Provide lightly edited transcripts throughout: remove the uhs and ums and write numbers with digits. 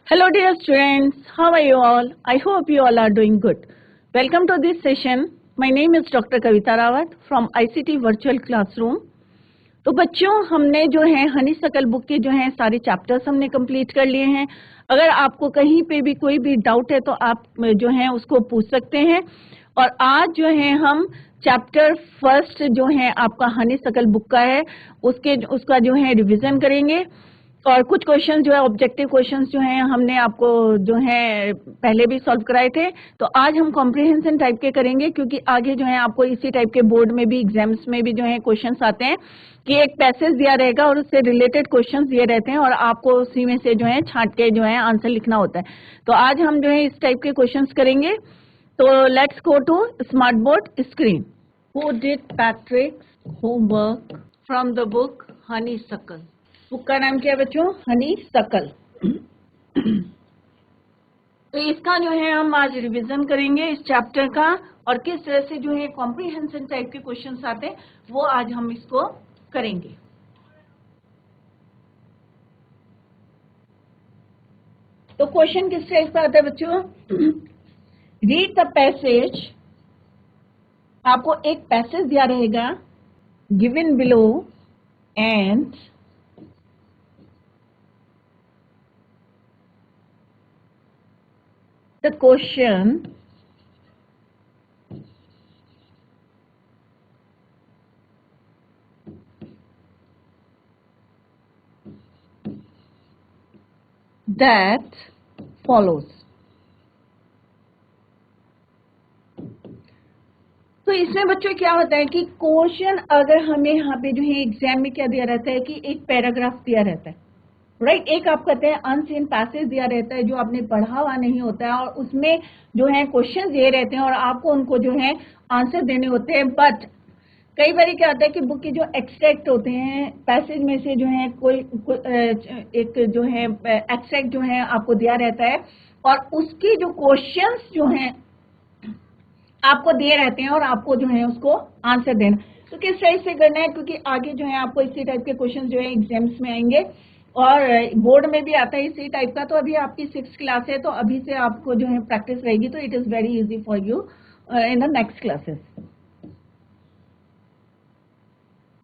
Hello dear students, how are you all? I hope you all are doing good. Welcome to this session. My name is Dr. Kavita Rawat from ICT Virtual Classroom. तो बच्चों हमने जो है honeysuckle book के जो है सारे chapters हमने कंप्लीट कर लिए हैं. अगर आपको कहीं पे भी कोई भी डाउट है तो आप जो है उसको पूछ सकते हैं. और आज जो है हम चैप्टर फर्स्ट जो है आपका हनीसकल बुक का है उसका जो है रिवीजन करेंगे. और कुछ क्वेश्चन जो है ऑब्जेक्टिव क्वेश्चंस जो हैं हमने आपको जो है पहले भी सॉल्व कराए थे. तो आज हम कॉम्प्रिहेंशन टाइप के करेंगे क्योंकि आगे जो है आपको इसी टाइप के बोर्ड में भी एग्जाम्स में भी जो है क्वेश्चंस आते हैं कि एक पैसेज दिया रहेगा और उससे रिलेटेड क्वेश्चंस दिए रहते हैं और आपको उसी में से जो है छांट के जो है आंसर लिखना होता है. तो आज हम जो है इस टाइप के क्वेश्चंस करेंगे. तो let's go to smart board screen. Who did Patrick's homework from the book Honeysuckle. Book का नाम क्या है बच्चों? हनीसकल. तो इसका जो है हम आज रिवीजन करेंगे इस चैप्टर का और किस तरह से जो है कॉम्प्रिहेंशन टाइप के क्वेश्चंस आते हैं वो आज हम इसको करेंगे. तो क्वेश्चन किस टाइप का आता है बच्चों? Read the passage. आपको एक पैसेज दिया रहेगा given below and the question that follows. तो इसमें बच्चों क्या होता है कि क्वेश्चन अगर हमें यहाँ पे जो है एग्जाम में क्या दिया रहता है कि एक पैराग्राफ दिया रहता है, राइट. एक आप कहते हैं अनसीन पैसेज दिया रहता है जो आपने पढ़ा हुआ नहीं होता है और उसमें जो है क्वेश्चन दिए रहते हैं और आपको उनको जो है आंसर देने होते हैं. बट कई बार क्या होता है कि बुक के जो एक्सट्रैक्ट होते हैं पैसेज में से जो है कोई एक जो है एक्सट्रैक्ट जो है आपको दिया रहता है और उसकी जो क्वेश्चंस जो हैं आपको दिए रहते हैं और आपको जो है उसको आंसर देना. तो किस टाइप से करना है क्योंकि आगे जो है आपको इसी टाइप के क्वेश्चन जो है एग्जाम्स में आएंगे और बोर्ड में भी आता है इसी टाइप का. तो अभी आपकी 6th क्लास है तो अभी से आपको जो है प्रैक्टिस रहेगी तो it is very easy for you in the next classes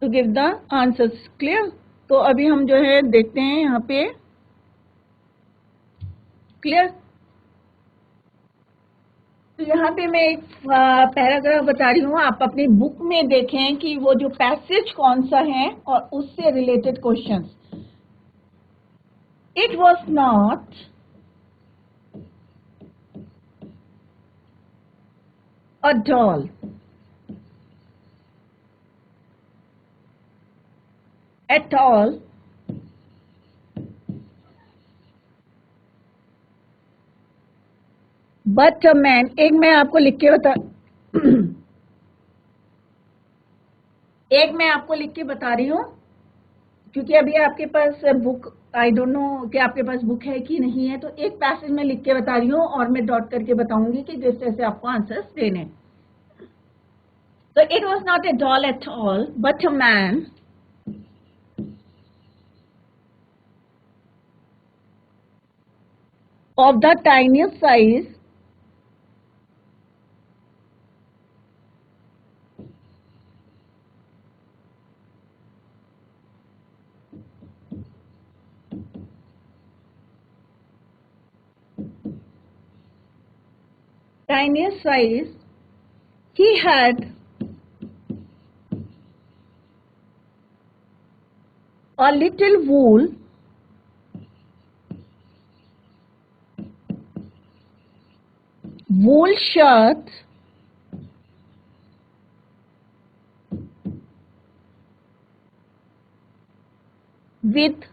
to give the answers. Clear. तो अभी हम जो है देखते हैं यहाँ पे. क्लियर. तो यहाँ पे मैं एक पैराग्राफ बता रही हूँ. आप अपनी बुक में देखें कि वो जो पैसेज कौन सा है और उससे related questions. It was not a doll at all but a man. एक मैं आपको लिख के एक मैं आपको लिख के बता रही हूँ क्योंकि अभी आपके पास बुक आई डोंट नो कि आपके पास बुक है कि नहीं है. तो एक पैसेज में लिख के बता रही हूँ और मैं डॉट करके बताऊंगी कि जिस तरह से आपको आंसर्स देने. तो it was not a doll at all but a man of the tiniest size he had a little wool shirt with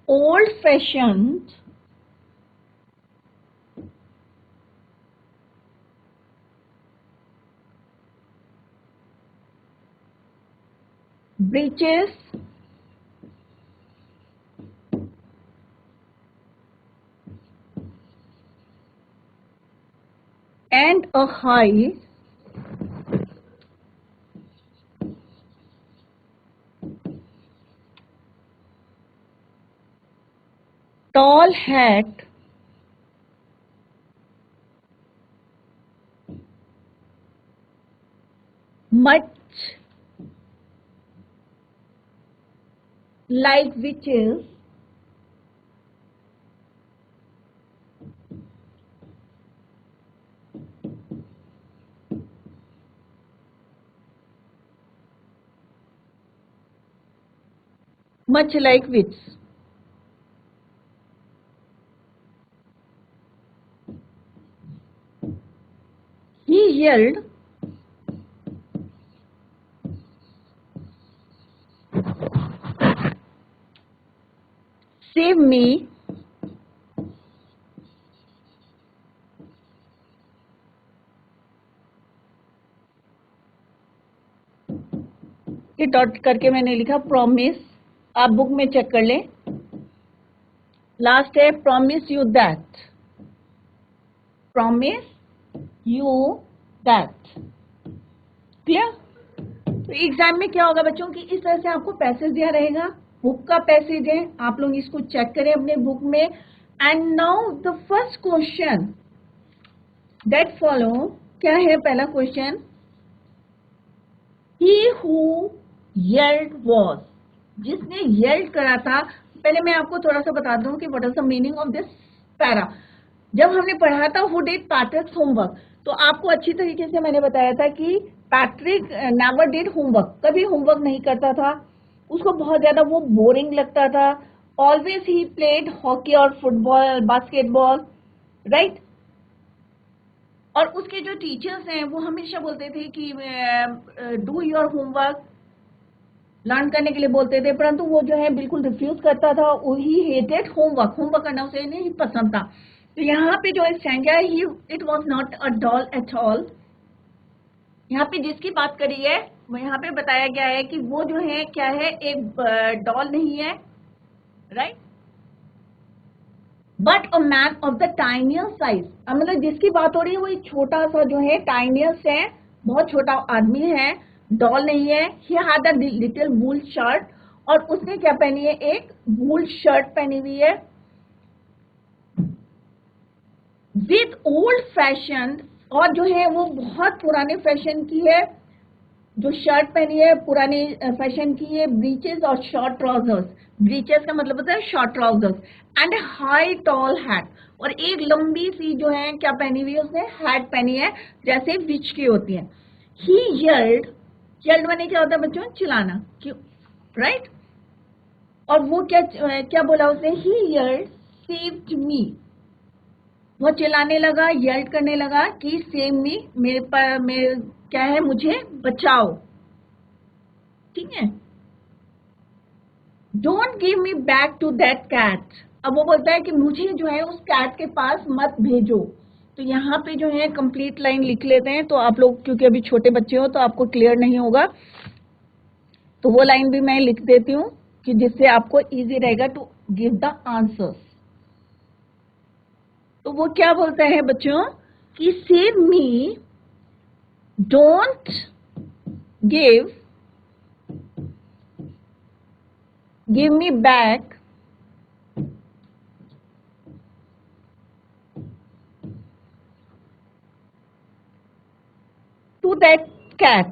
old-fashioned breeches and a high tall hat much like witches much like witches. He yelled, "Save me!" ये dot करके मैंने लिखा promise, आप book में check कर लें। Last है promise you that, promise you that. Clear? तो एग्जाम में क्या होगा बच्चों की, इस तरह से आपको पैसेज दिया रहेगा, बुक का पैसेज है, आप लोग इसको चेक करें अपने बुक में। And now the first question that follow, क्या है पहला question? He who yelled was, जिसने yelled करा था। पहले मैं आपको थोड़ा सा बता दूं कि what is the meaning of this para। जब हमने पढ़ा था who did Patrick's homework, तो आपको अच्छी तरीके से मैंने बताया था कि पैट्रिक never did homework, कभी होमवर्क नहीं करता था, उसको बहुत ज्यादा वो बोरिंग लगता था। ऑलवेज ही प्लेड हॉकी और फुटबॉल, बास्केटबॉल, राइट। और उसके जो टीचर्स हैं वो हमेशा बोलते थे कि डू योर होमवर्क, लर्न करने के लिए बोलते थे, परंतु वो जो है बिल्कुल रिफ्यूज करता था। ही हेटेड होमवर्क, होमवर्क करना उसे नहीं पसंद था। तो यहाँ पे जो स्टैंजा है, he it was not a doll at all. यहाँ पे जिसकी बात करी है वो यहाँ पे बताया गया है कि वो जो है क्या है, एक डॉल नहीं है, right, but a man of the tinier size. मतलब जिसकी बात हो रही है वो एक छोटा सा जो है टाइनियस्ट है, बहुत छोटा आदमी है, डॉल नहीं है। He had a little wool shirt, और उसने क्या पहनी है, एक वूल शर्ट पहनी हुई है। विथ ओल्ड फैशन, और जो है वो बहुत पुराने फैशन की है, जो शर्ट पहनी है पुराने फैशन की है। ब्रीचेस और शॉर्ट ट्राउजर्स, ब्रीचेस का मतलब होता है short trousers, and high tall hat, और एक लंबी सी जो है क्या पहनी हुई है, उसने हैट पहनी है जैसे विच की होती है। ही यल्ड, यल्ड माने क्या होता है बच्चों, चिल्लाना, क्यों, राइट। और वो क्या क्या बोला उसने, ही यल्ड सेव्ड मी, वो चिल्लाने लगा, यल्ड करने लगा कि सेव मी, मेरे पर मेरे क्या है, मुझे बचाओ, ठीक है। Don't give me back to that cat, अब वो बोलता है कि मुझे जो है उस कैट के पास मत भेजो। तो यहाँ पे जो है कंप्लीट लाइन लिख लेते हैं, तो आप लोग क्योंकि अभी छोटे बच्चे हो तो आपको क्लियर नहीं होगा, तो वो लाइन भी मैं लिख देती हूँ कि जिससे आपको इजी रहेगा टू गिव द आंसर्स। तो वो क्या बोलता है बच्चों कि save me, don't give me back to that cat।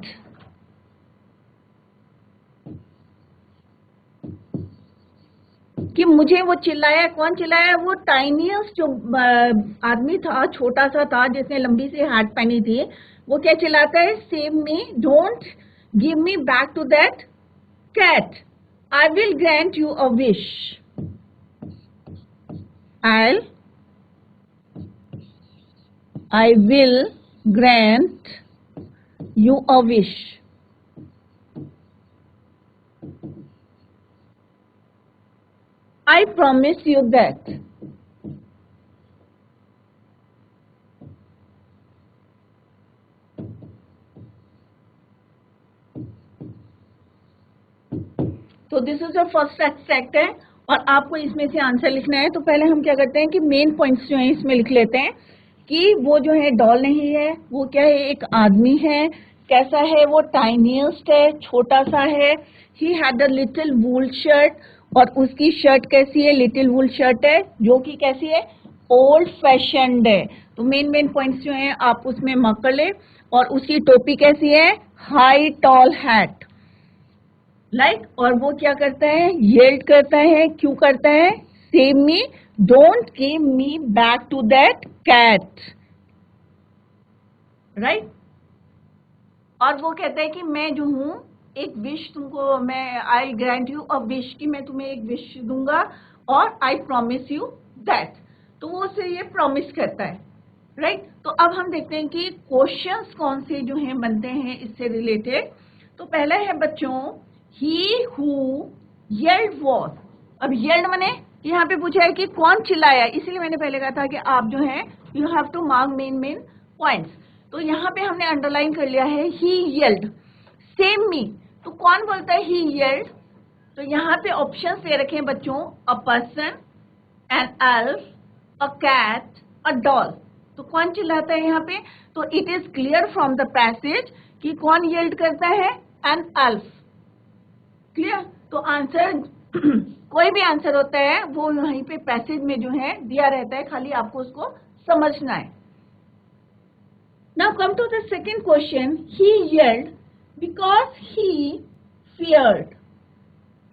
कि मुझे वो चिल्लाया, कौन चिल्लाया, वो टाइनियस्ट जो आदमी था, छोटा सा था जिसने लंबी सी हैट पहनी थी, वो क्या चिल्लाता है, save me, don't give me back to that cat, I will grant you a wish, I will grant you a wish। I promise you that। तो this is your first extract है, और आपको इसमें से आंसर लिखना है। तो पहले हम क्या करते हैं कि मेन पॉइंट्स जो है इसमें लिख लेते हैं कि वो जो है डॉल नहीं है, वो क्या है, एक आदमी है। कैसा है वो, टाइनिएस्ट है, छोटा सा है। He had a little wool shirt, और उसकी शर्ट कैसी है, लिटिल वुल शर्ट है, जो कि कैसी है, ओल्ड फैशनड है। तो मेन पॉइंट्स जो हैं आप उसमें मार्क कर ले। और उसकी टोपी कैसी है, हाई टॉल हैट, राइट। और वो क्या करता है, येल्ड करता है, क्यों करता है, save me, don't give me back to that cat, right. और वो कहता है कि मैं जो हूं एक विश तुमको, मैं आई ग्रांट यू अ विश, कि मैं तुम्हें एक विश दूंगा और आई प्रॉमिस यू दैट। तो वो उसे ये प्रॉमिस करता है, राइट। तो अब हम देखते हैं कि क्वेश्चंस कौन से जो हैं बनते हैं इससे रिलेटेड। तो पहला है बच्चों, ही हु येल्ड वॉज। अब येल्ड माने यहाँ पे पूछा है कि कौन चिल्लाया, इसीलिए मैंने पहले कहा था कि आप जो है you have to mark main points. तो यहाँ पे हमने अंडरलाइन कर लिया है ही येल्ड, सेम मी। तो कौन बोलता है ही येल्ड, तो यहाँ पे ऑप्शंस दे रखे हैं बच्चों, a person, an elf, a cat, a doll. तो कौन चिल्लाता है यहाँ पे, तो it is clear from the passage कि कौन येल्ड करता है, एन एल्फ, क्लियर। तो आंसर कोई भी आंसर होता है वो वहीं पे पैसेज में जो है दिया रहता है, खाली आपको उसको समझना है। Now come to the second question. He yelled because he feared.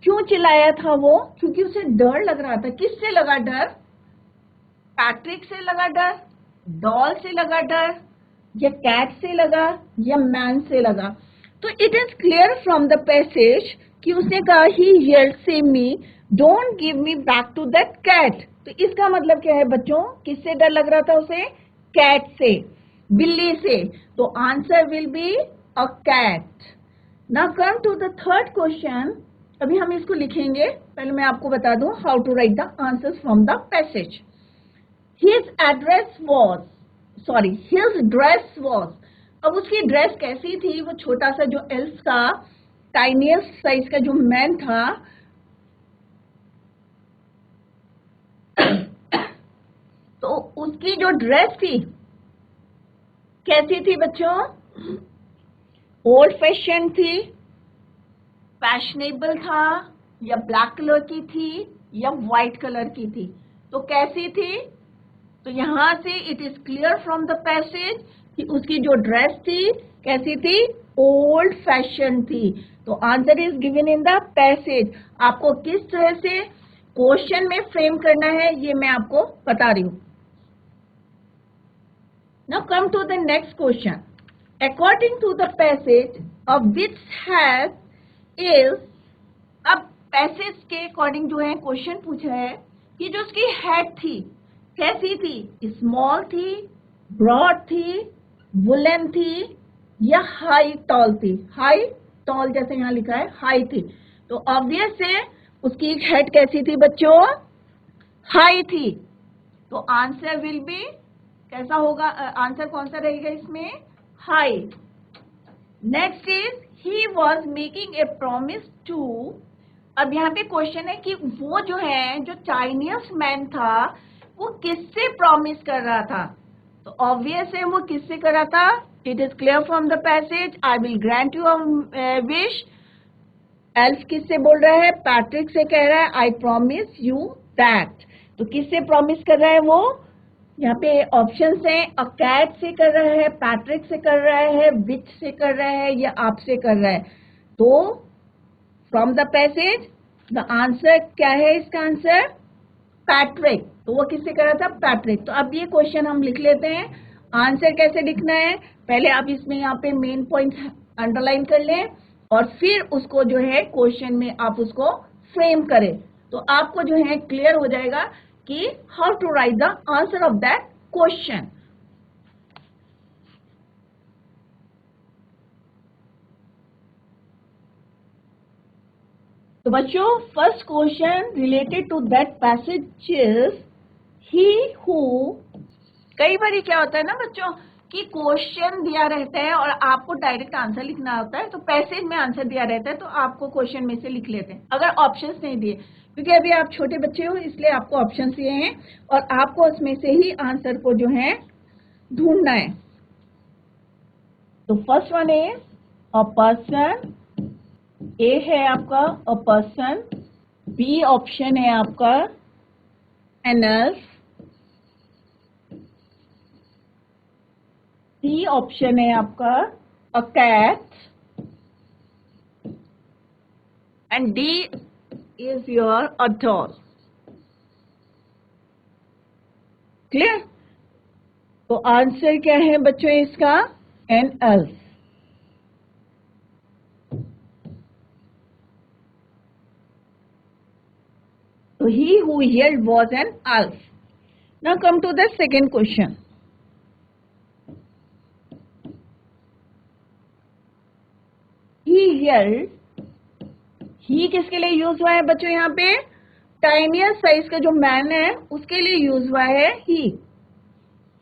क्यों चिल्लाया था वो, क्योंकि उसे डर लग रहा था। किससे लगा डर, पैट्रिक से लगा डर, डॉल से लगा डर, या कैट से लगा, या मैन से लगा। तो it is clear from the passage कि उसने कहा ही yelled से me, don't give me back to that cat. तो इसका मतलब क्या है बच्चों, किससे डर लग रहा था उसे, कैट से, बिल्ली से। तो answer will be a cat. Now come to the third question. अभी हम इसको लिखेंगे, पहले मैं आपको बता दूं how to write the answers from the passage. His dress was। अब उसकी ड्रेस कैसी थी, वो छोटा सा जो एल्फ का टाइनियस्ट साइज का जो मैन था, तो उसकी जो ड्रेस थी कैसी थी बच्चों, ओल्ड फैशन थी, फैशनेबल था, या ब्लैक कलर की थी, या व्हाइट कलर की थी। तो कैसी थी, तो यहां से it is clear from the passage कि उसकी जो ड्रेस थी कैसी थी, ओल्ड फैशन थी। तो answer is given in the passage. आपको किस तरह से क्वेश्चन में फ्रेम करना है ये मैं आपको बता रही हूं। Now come to the next question. According to the passage of which has is. अब पैसेज के अकॉर्डिंग जो है क्वेश्चन पूछा है कि जो उसकी हेड थी कैसी थी, स्मॉल थी, ब्रॉड थी, वुलन थी, या हाई टॉल थी। हाई टॉल जैसे यहाँ लिखा है हाई थी, तो ऑब्वियस है उसकी हेड कैसी थी बच्चों, हाई थी। तो आंसर विल बी कैसा होगा, आंसर कौन सा रहेगा इसमें, high. Next is he was making a promise to. अब यहाँ पे क्वेश्चन है कि वो जो है जो चाइनीज मैन था वो किससे प्रॉमिस कर रहा था। तो ऑब्वियस है वो किससे कर रहा था, it is clear from the passage, I will grant you a wish. Elf किससे बोल रहा है, पैट्रिक से कह रहा है आई प्रॉमिस यू दैट। तो किससे प्रॉमिस कर रहा है वो, यहाँ पे ऑप्शंस हैं, अ कैट से कर रहा है, पैट्रिक से कर रहा है, विच से कर रहा है, या आपसे कर रहा है। तो from the passage the answer क्या है, इसका आंसर पैट्रिक। तो वो किससे कर रहा था, पैट्रिक। तो अब ये क्वेश्चन हम लिख लेते हैं। आंसर कैसे लिखना है, पहले आप इसमें यहाँ पे मेन पॉइंट अंडरलाइन कर लें और फिर उसको जो है क्वेश्चन में आप उसको फ्रेम करें, तो आपको जो है क्लियर हो जाएगा कि how to write the answer of that question. तो बच्चों first question related to that passage is he who. कई बार क्या होता है ना बच्चों कि क्वेश्चन दिया रहता है और आपको डायरेक्ट आंसर लिखना होता है, तो पैसेज में आंसर दिया रहता है तो आपको क्वेश्चन में से लिख लेते हैं अगर ऑप्शंस नहीं दिए, क्योंकि अभी आप छोटे बच्चे हो इसलिए आपको ऑप्शंस दिए हैं और आपको उसमें से ही आंसर को जो है ढूंढना है। तो first one is a person, A है आपका अ पर्सन, बी ऑप्शन है आपका एन एल्फ, सी ऑप्शन है आपका a cat, and D is your a doll. Clear? तो आंसर क्या है बच्चों इसका? An elf. So he who yelled was an elf. Now come to the second question. He yelled. ही किसके लिए यूज हुआ है बच्चों? यहाँ पे टाइनियर साइज का जो मैन है उसके लिए यूज हुआ है ही।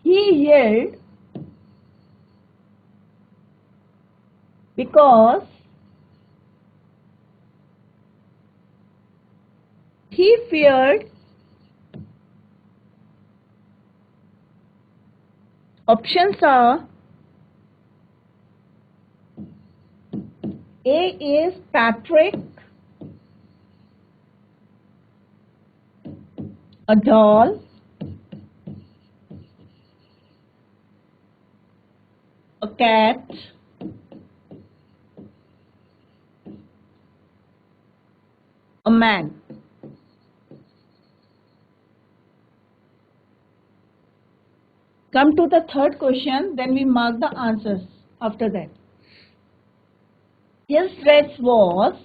ही yelled because he feared options are A is Patrick, a doll, a cat, a man. Come to the third question, then we mark the answers after that. His dress was,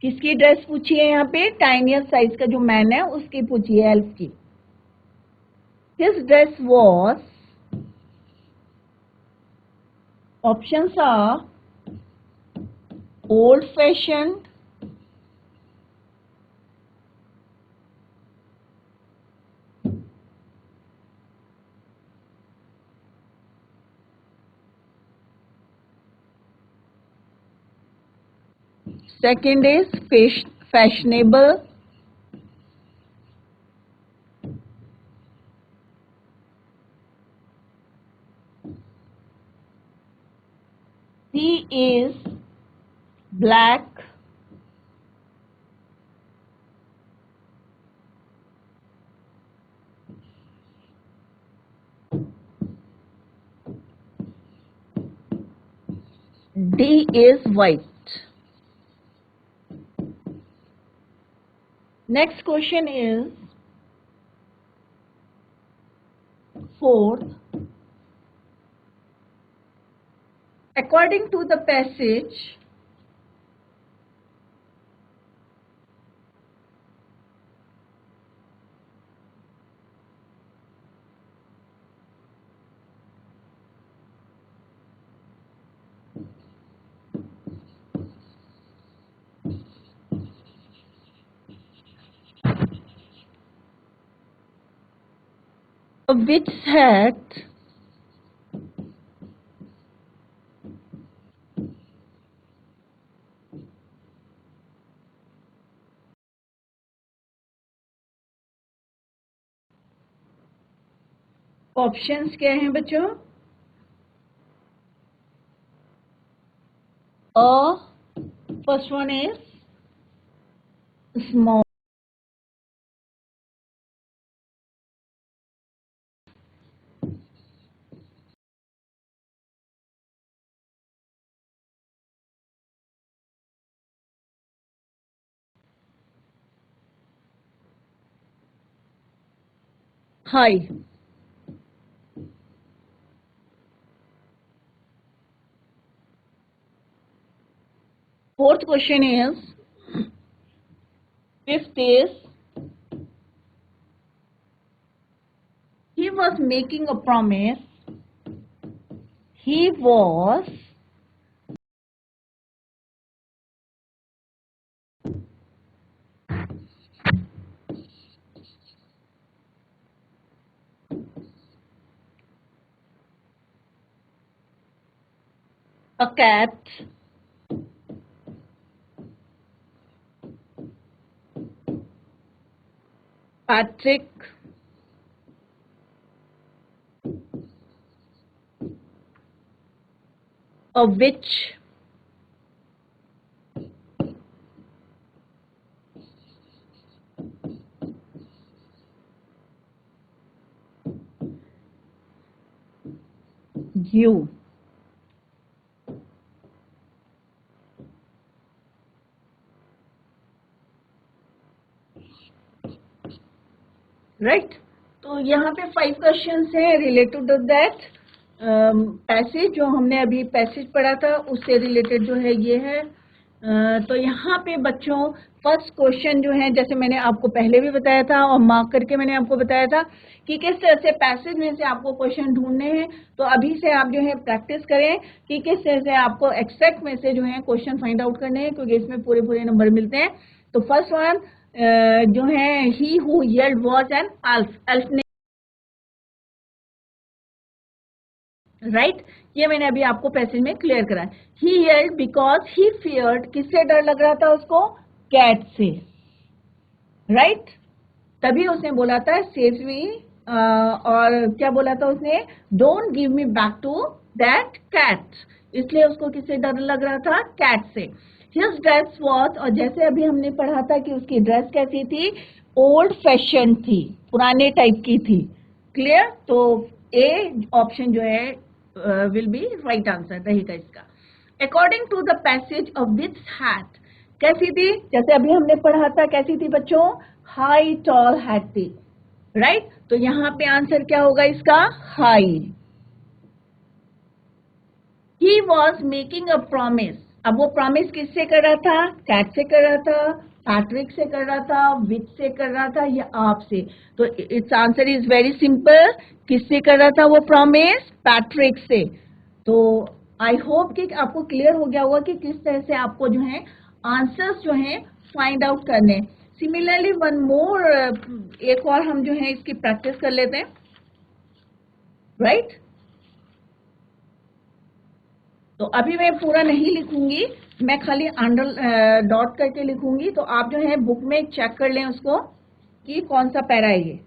किसकी dress पूछी है यहाँ पे? Tinier size का जो man है उसकी पूछी है, एल्फ की। His dress was, options are old fashioned, second is fashionable, C is black, D is white. Next question is fourth. According to the passage, which hat options क्या हैं बच्चों? First one is small, high. Fourth question is, fifth is, he was making a promise. He was a cat, Patrick, a witch, you. Right तो यहाँ पे 5 questions हैं related to that passage जो हमने अभी पैसेज पढ़ा था उससे रिलेटेड जो है ये है। तो यहाँ पे बच्चों फर्स्ट क्वेश्चन जो है जैसे मैंने आपको पहले भी बताया था और मार्क करके मैंने आपको बताया था कि किस तरह से पैसेज में से आपको क्वेश्चन ढूंढने हैं। तो अभी से आप जो है प्रैक्टिस करें कि किस तरह से आपको एक्सट्रैक्ट में से जो है क्वेश्चन फाइंड आउट करने हैं, क्योंकि इसमें पूरे पूरे नंबर मिलते हैं। तो फर्स्ट वन जो है he who yelled was an elf ने, राइट ये मैंने अभी आपको पैसेज में क्लियर करा। He yelled because he feared, किससे डर लग रहा था उसको? कैट से, राइट तभी उसने बोला था सेव मी, और क्या बोला था उसने? Don't give me back to that cat, इसलिए उसको किससे डर लग रहा था? कैट से। हिज ड्रेस वॉज, और जैसे अभी हमने पढ़ा था कि उसकी ड्रेस कैसी थी? ओल्ड फैशन थी, पुराने टाइप की थी। क्लियर? तो ए ऑप्शन जो है विल बी राइट आंसर रहेगा इसका। According to the passage of this hat, कैसी थी? जैसे अभी हमने पढ़ा था कैसी थी बच्चों? हाई टॉल हैट थी, राइट तो यहाँ पे आंसर क्या होगा इसका? High. He was making a promise, अब वो प्रॉमिस किससे कर रहा था? कैट से कर रहा था, पैट्रिक से कर रहा था, विच से कर रहा था, या आपसे? तो it's answer is very simple, किससे कर रहा था वो प्रॉमिस? पैट्रिक से। तो आई होप कि आपको क्लियर हो गया होगा कि किस तरह से आपको जो है आंसर्स जो है फाइंड आउट करने। सिमिलरली वन मोर, एक और हम जो है इसकी प्रैक्टिस कर लेते हैं, राइट तो अभी मैं पूरा नहीं लिखूंगी, मैं खाली अंडर डॉट करके लिखूंगी। तो आप जो है बुक में चेक कर लें उसको कि कौन सा पैरा है ये,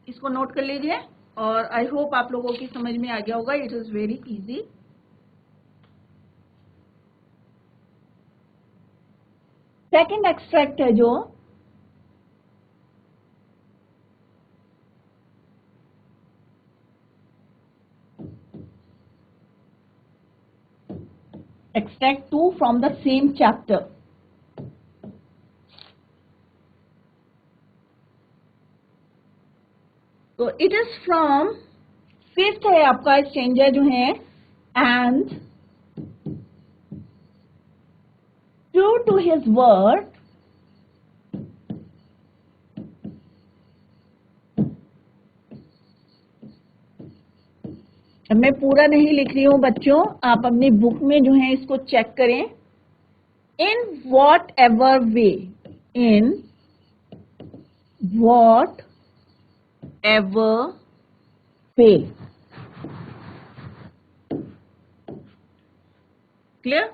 इसको नोट कर लीजिए। और आई होप आप लोगों की समझ में आ गया होगा, it is very easy. Second extract है जो extract 2 from the same chapter. तो it is from, फिफ्थ है आपका स्ट्रेंजर जो है, and true to his word, मैं पूरा नहीं लिख रही हूं बच्चों, आप अपनी बुक में जो है इसको चेक करें। In what ever way, in what ever way, clear?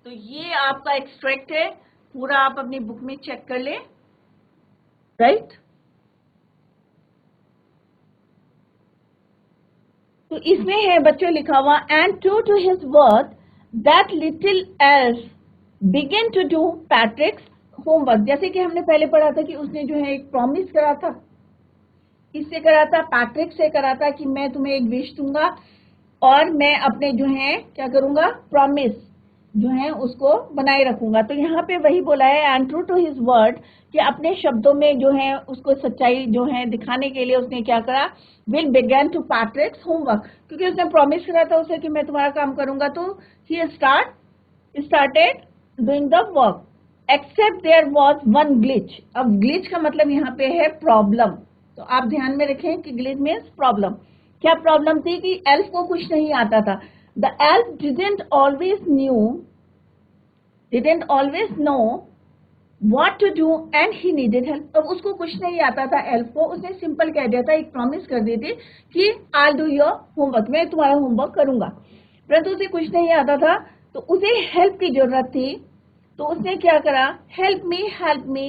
तो ये आपका एक्सट्रैक्ट है, पूरा आप अपनी बुक में चेक कर ले, राइट तो इसमें है बच्चों लिखा हुआ, and true to his word that little elf began to do Patrick's homework. जैसे कि हमने पहले पढ़ा था कि उसने जो है एक प्रॉमिस करा था, किससे करा था? पैट्रिक से करा था कि मैं तुम्हें एक विश दूंगा और मैं अपने जो है क्या करूंगा? प्रॉमिस जो है उसको बनाए रखूंगा। तो यहाँ पे वही बोला है, and true to his word, कि अपने शब्दों में जो है उसको सच्चाई जो है दिखाने के लिए उसने क्या करा? Will began to Patrick's homework, क्योंकि उसने प्रॉमिस करा था उसे कि मैं तुम्हारा काम करूंगा। तो he started doing the work, except there was one glitch. अब ग्लिच का मतलब यहाँ पे है प्रॉब्लम, तो आप ध्यान में रखें कि ग्लिच मीन्स प्रॉब्लम। क्या प्रॉब्लम थी? कि एल्फ को कुछ नहीं आता था। The elf didn't always know what to do and he needed help। अब उसको कुछ नहीं आता था एल्फ को, उसने सिंपल कह दिया था, एक प्रॉमिस कर दी थी कि I'll do your homework, मैं तुम्हारा होमवर्क करूंगा, परंतु उसे कुछ नहीं आता था, तो उसे हेल्प की जरूरत थी। तो उसने क्या करा? हेल्प मी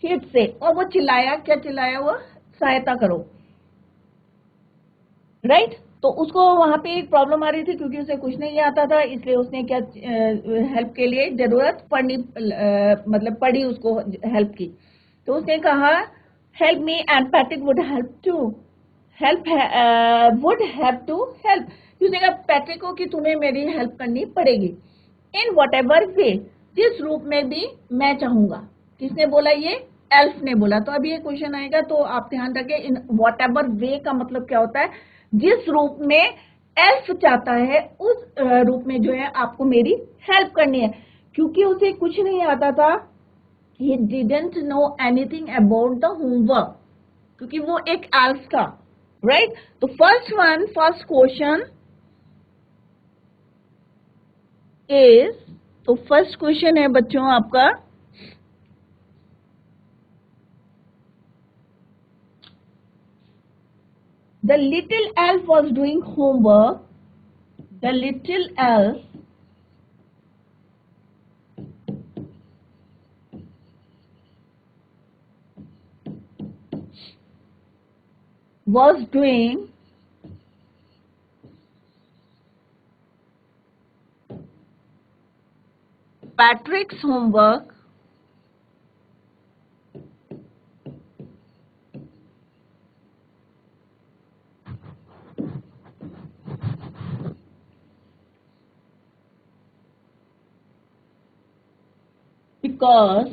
हिट से, और वो चिल्लाया, क्या चिल्लाया? वो सहायता करो, राइट तो उसको वहां पे एक प्रॉब्लम आ रही थी, क्योंकि उसे कुछ नहीं आता था, इसलिए उसने क्या हेल्प के लिए जरूरत पड़नी, मतलब पड़ी उसको हेल्प की। तो उसने कहा help me and Patrick would help to, help would have to help, using Patrick को कि तुम्हें मेरी हेल्प करनी पड़ेगी, इन वट एवर वे, जिस रूप में भी मैं चाहूंगा। किसने बोला? ये एल्फ ने बोला। तो अब ये क्वेश्चन आएगा तो आप ध्यान रखें, इन वट एवर वे का मतलब क्या होता है? जिस रूप में एल्फ चाहता है उस रूप में जो है आपको मेरी हेल्प करनी है। क्योंकि उसे कुछ नहीं आता था, he didn't know anything about the homework, क्योंकि वो एक एल्फ था, राइट? तो फर्स्ट क्वेश्चन इज, तो फर्स्ट क्वेश्चन है बच्चों आपका, the little elf was doing homework, the little elf was doing Patrick's homework because,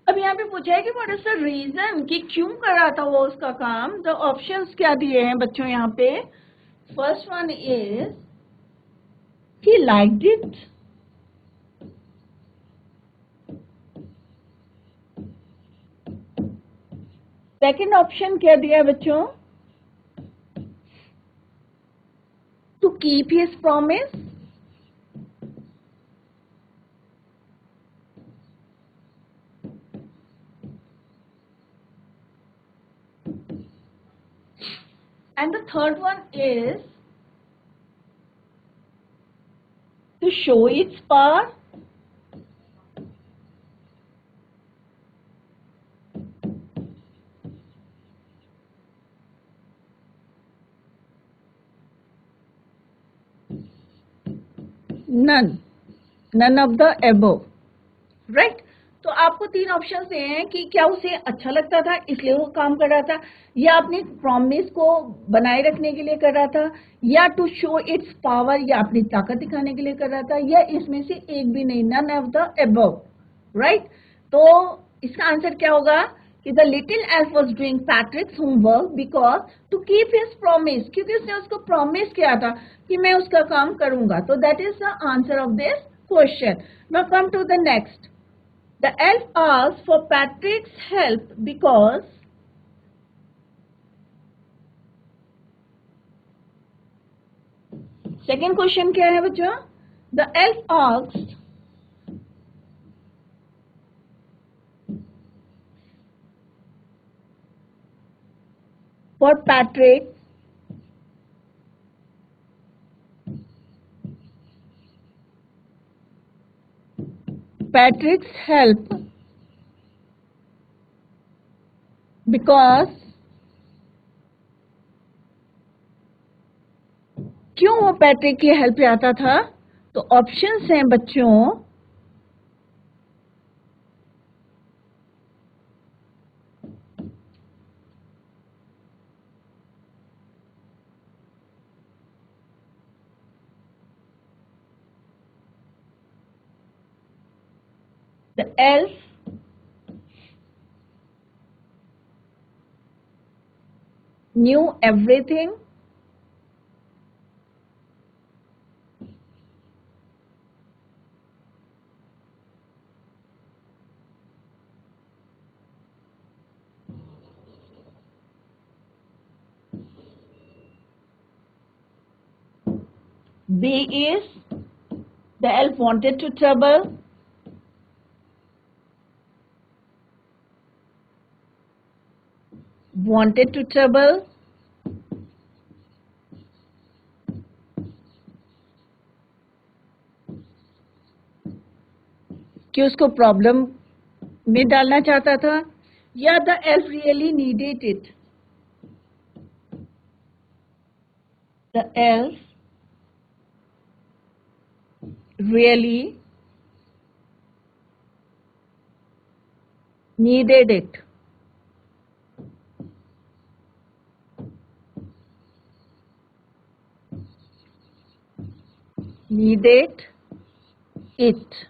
अब यहाँ पे पूछा है कि व्हाट इज द रीजन, कि क्यों कर रहा था वो उसका काम। द ऑप्शंस क्या दिए हैं बच्चों यहाँ पे? First one is he liked it, second option क्या दिया है बच्चों? To keep his promise, and the third one is to show its power. none of the above, right? तो आपको तीन ऑप्शन हैं कि क्या उसे अच्छा लगता था इसलिए वो काम कर रहा था, या अपनी प्रॉमिस को बनाए रखने के लिए कर रहा था, या टू शो इट्स पावर, या अपनी ताकत दिखाने के लिए कर रहा था, या इसमें से एक भी नहीं, none of the above, right? तो इसका आंसर क्या होगा कि the little elf was doing Patrick's homework because to keep his promise, क्योंकि उसने उसको प्रॉमिस किया था कि मैं उसका काम करूंगा। तो that is the answer of this question. Now come to the next. The elf asked for Patrick's help because second question क्या है बच्चों? The elf asked for Patrick's help because, क्यों वो पैट्रिक की हेल्प चाहता था? तो ऑप्शंस हैं बच्चों, the elf knew everything, B is the elf wanted to trouble, कि उसको प्रॉब्लम में डालना चाहता था, या the elf really needed it, the elf really needed it. needed it.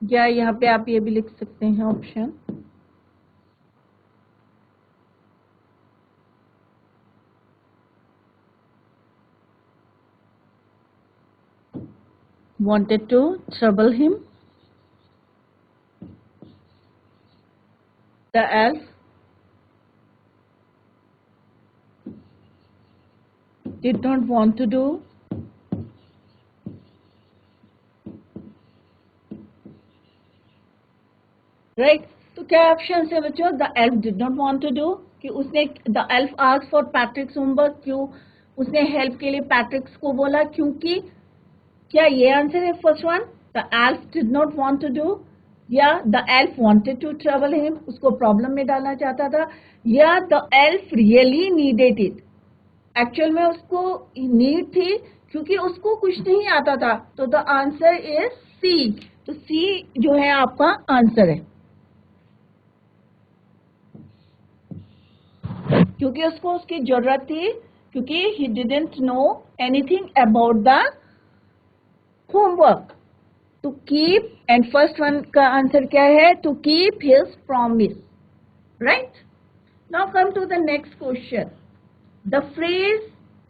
या यहाँ पे आप ये भी लिख सकते हैं option wanted to trouble him. The elf did not want to do. Right? तो क्या ऑप्शन है बच्चों? The elf did not want to do, कि उसने the elf asked for Patrick's homework, क्यों उसने हेल्प के लिए पैट्रिक्स को बोला? क्योंकि क्या ये आंसर है first one? The elf did not want to do, या the elf wanted to trouble him, उसको प्रॉब्लम में डालना चाहता था, या the elf really needed it, actual में उसको नीड थी क्योंकि उसको कुछ नहीं आता था. तो द आंसर इज सी. तो सी जो है आपका आंसर है, क्योंकि उसको उसकी जरूरत थी, क्योंकि he didn't know anything about the homework. To keep, and first one का आंसर क्या है? To keep his promise. Right? Now come to the next question. The phrase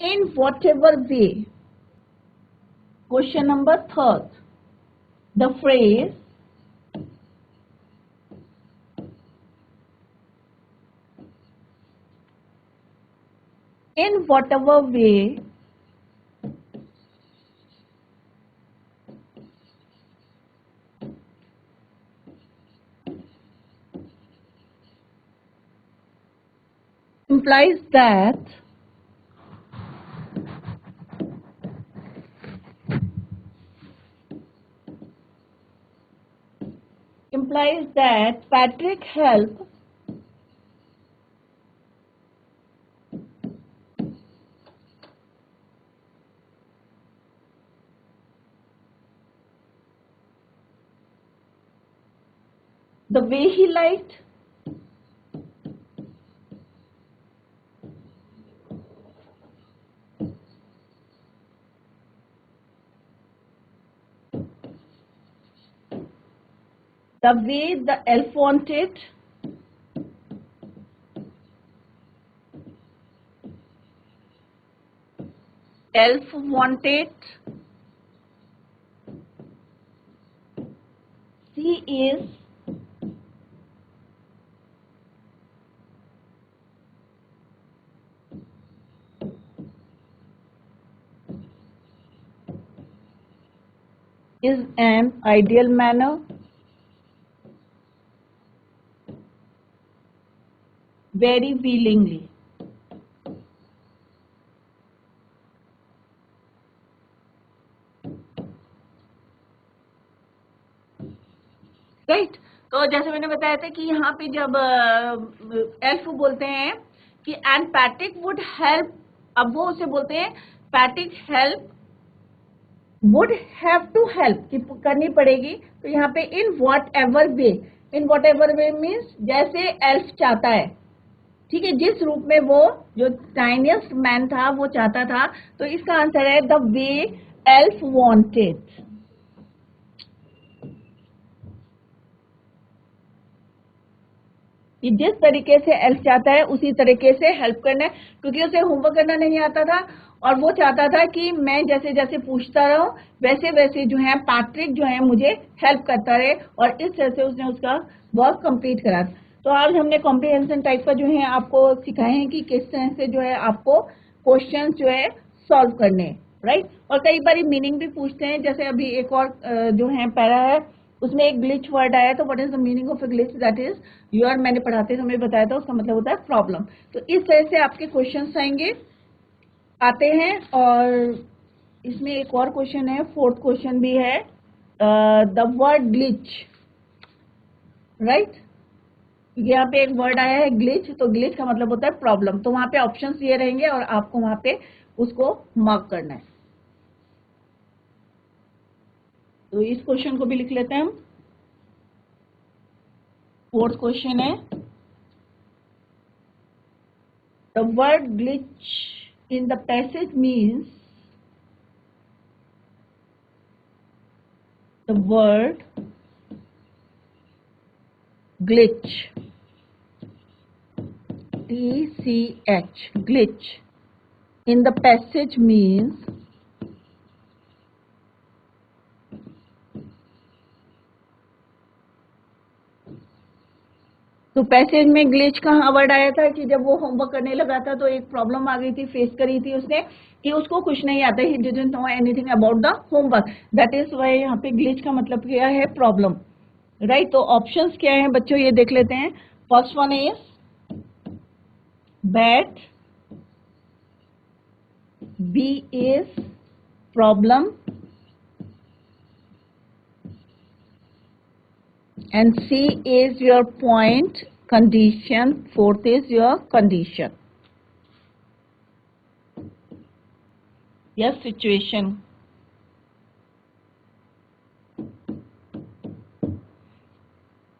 in whatever way. Question number third. The phrase in whatever way implies that Patrick helped the way he liked. The way the elf wanted. Elf wanted. C is an ideal manner. Very willingly. Right? तो जैसे मैंने बताया था कि यहाँ पे जब elf बोलते हैं कि एंड पैट्रिक वुड हेल्प, अब वो उसे बोलते हैं Patrick help would have to help, कि करनी पड़ेगी. तो यहाँ पे in whatever way. In whatever way means जैसे एल्फ चाहता है, ठीक है, जिस रूप में वो जो टाइनिएस्ट मैन था वो चाहता था. तो इसका आंसर है द वे एल्फ वांटेड. कि जिस तरीके से एल्फ चाहता है उसी तरीके से हेल्प करना है, क्योंकि उसे होमवर्क करना नहीं आता था और वो चाहता था कि मैं जैसे जैसे पूछता रहूं वैसे वैसे जो है पैट्रिक जो है मुझे हेल्प करता रहे, और इस तरह से उसने उसका वर्क कंप्लीट करा. तो आज हमने कॉम्प्रिहेंशन टाइप का जो है आपको सिखाए हैं कि किस तरह से जो है आपको क्वेश्चन जो है सॉल्व करने. राइट? और कई बार मीनिंग भी पूछते हैं, जैसे अभी एक और जो है पैरा है उसमें एक ग्लिच वर्ड आया. तो what is the meaning of a glitch? That is your, मैंने पढ़ाते समय बताया था, उसका मतलब होता है प्रॉब्लम. तो इस तरह से आपके क्वेश्चंस आते हैं. और इसमें एक और क्वेश्चन है, फोर्थ क्वेश्चन भी है, द वर्ड ग्लिच. राइट? यहाँ पे एक वर्ड आया है ग्लिच, तो ग्लिच का मतलब होता है प्रॉब्लम. तो वहां पे ऑप्शंस ये रहेंगे और आपको वहां पे उसको मार्क करना है. तो इस क्वेश्चन को भी लिख लेते हैं हम. फोर्थ क्वेश्चन है, The word glitch in the passage means the word glitch, T-C-H, glitch in the passage means तो पैसेज में ग्लिच का वर्ड आया था कि जब वो होमवर्क करने लगा था तो एक प्रॉब्लम आ गई थी, फेस करी थी उसने कि उसको कुछ नहीं आता, ही didn't know anything about the homework, that is why यहाँ पे ग्लिच का मतलब क्या है, प्रॉब्लम, राइट। तो ऑप्शंस क्या है बच्चों, ये देख लेते हैं। First one is bat, B is problem, and C is your point condition, fourth is your condition, yes, situation।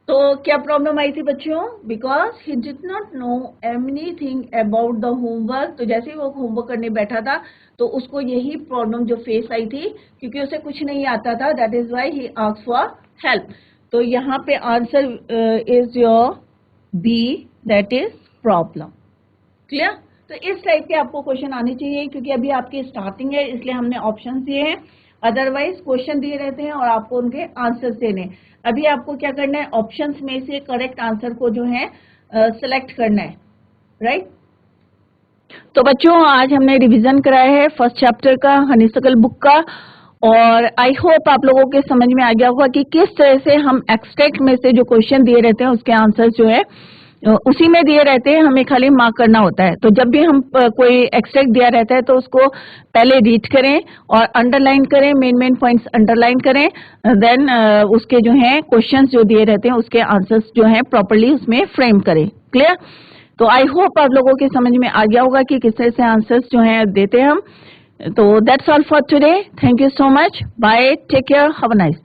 तो क्या प्रॉब्लम आई थी बच्चों, because he did not know anything about the homework. तो जैसे ही वो होमवर्क करने बैठा था तो उसको यही प्रॉब्लम जो फेस आई थी, क्योंकि उसे कुछ नहीं आता था, that is why he asked for help. तो यहाँ पे answer is your B, that is problem. Clear? तो इस टाइप के आपको क्वेश्चन आने चाहिए, क्योंकि अभी आपकी स्टार्टिंग है इसलिए हमने ऑप्शन दिए हैं, अदरवाइज क्वेश्चन दिए रहते हैं और आपको उनके आंसर्स देने। अभी आपको क्या करना है, ऑप्शंस में से करेक्ट आंसर को जो है सिलेक्ट करना है, राइट। तो बच्चों आज हमने रिवीजन कराया है फर्स्ट चैप्टर का, हनीसकल बुक का, और आई होप आप लोगों के समझ में आ गया होगा कि किस तरह से हम एक्सट्रैक्ट में से जो क्वेश्चन दिए रहते हैं उसके आंसर जो है उसी में दिए रहते हैं, हमें खाली मार्क करना होता है। तो जब भी हम कोई एक्सट्रैक्ट दिया रहता है तो उसको पहले रीड करें और अंडरलाइन करें, मेन पॉइंट्स अंडरलाइन करें, देन उसके जो है क्वेश्चंस जो दिए रहते हैं उसके आंसर्स जो है प्रॉपर्ली उसमें फ्रेम करें। क्लियर? तो आई होप आप लोगों के समझ में आ गया होगा कि किस तरह से आंसर्स जो है देते हैं हम। तो that's all for today, thank you so much, bye, take care, have a nice day.